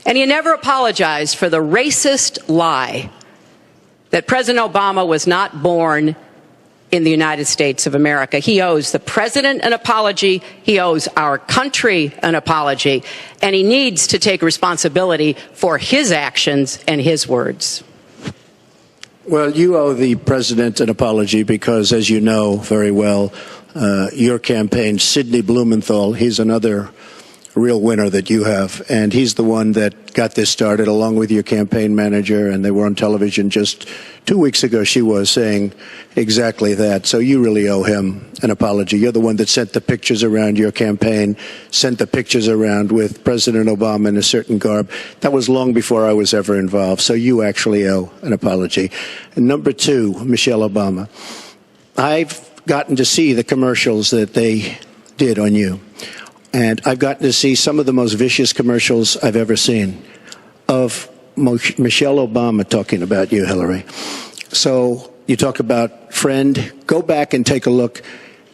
And he never apologized for the racist lie that President Obama was not born in the United States of America. He owes the president an apology. He owes our country an apology. And he needs to take responsibility for his actions and his words. Well, you owe the president an apology because, as you know very well, your campaign, Sidney Blumenthal, he's another real winner that you have, and he's the one that got this started along with your campaign manager, and they were on television just 2 weeks ago. She was saying exactly that. So you really owe him an apology. You're the one that sent the pictures around your campaign, sent the pictures around with President Obama in a certain garb. That was long before I was ever involved. So you actually owe an apology. And number two, Michelle Obama. I've gotten to see the commercials that they did on you. And I've gotten to see some of the most vicious commercials I've ever seen of Michelle Obama talking about you, Hillary. So you talk about friend. Go back and take a look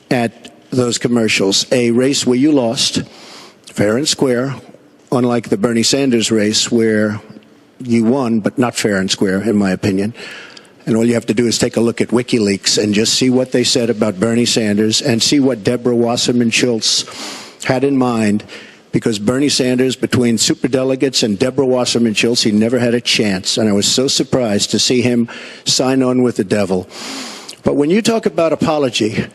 at those commercials. A race where you lost, fair and square, unlike the Bernie Sanders race where you won, but not fair and square, in my opinion. And all you have to do is take a look at WikiLeaks and just see what they said about Bernie Sanders and see what Deborah Wasserman Schultz had in mind, because Bernie Sanders, between superdelegates and Deborah Wasserman Schultz, he never had a chance. And I was so surprised to see him sign on with the devil. But when you talk about apology,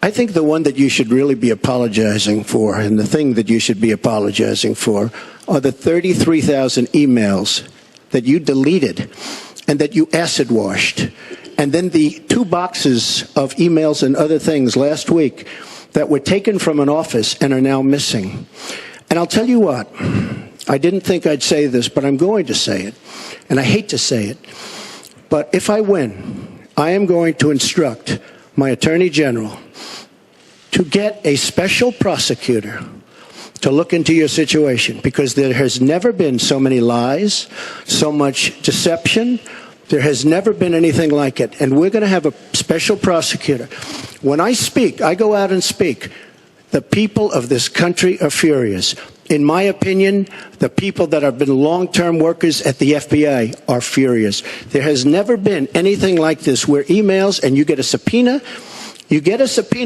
I think the one that you should really be apologizing for, and the thing that you should be apologizing for, are the 33,000 emails that you deleted and that you acid washed. And then the 2 boxes of emails and other things last week that were taken from an office and are now missing. And I'll tell you what, I didn't think I'd say this, but I'm going to say it. And I hate to say it. But if I win, I am going to instruct my Attorney General to get a special prosecutor to look into your situation, because there has never been so many lies, so much deception. There has never been anything like it. And we're going to have a special prosecutor. When I speak, I go out and speak. The people of this country are furious. In my opinion, the people that have been long-term workers at the FBI are furious. There has never been anything like this, where emails and you get a subpoena,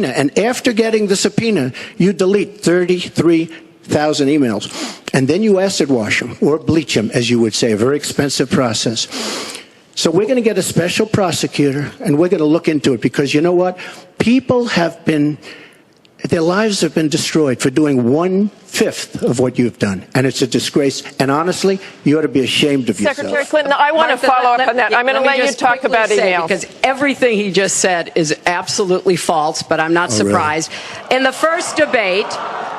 and after getting the subpoena, you delete 33,000 emails. And then you acid wash them, or bleach them, as you would say, a very expensive process. So we're going to get a special prosecutor, and we're going to look into it, because you know what? People have been, their lives have been destroyed for doing 1/5 of what you've done. And it's a disgrace. And honestly, you ought to be ashamed of yourself. Secretary Clinton, I want to follow up on that. I'm going to let you talk about emails. Because everything he just said is absolutely false, but I'm not surprised. Really? In the first debate,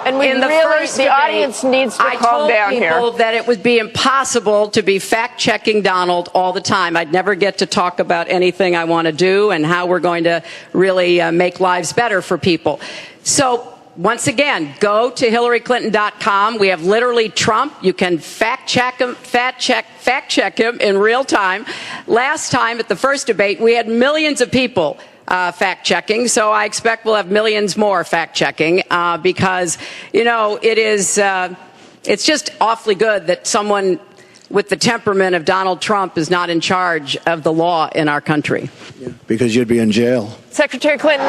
and the audience needs to calm down here. I told people that it would be impossible to be fact-checking Donald all the time. I'd never get to talk about anything I want to do and how we're going to really make lives better for people. So, once again, go to HillaryClinton.com. We have literally Trump. You can fact check him in real time. Last time at the first debate, we had millions of people fact-checking, so I expect we'll have millions more fact-checking because, you know, it's just awfully good that someone with the temperament of Donald Trump is not in charge of the law in our country. Yeah, because you'd be in jail. Secretary Clinton.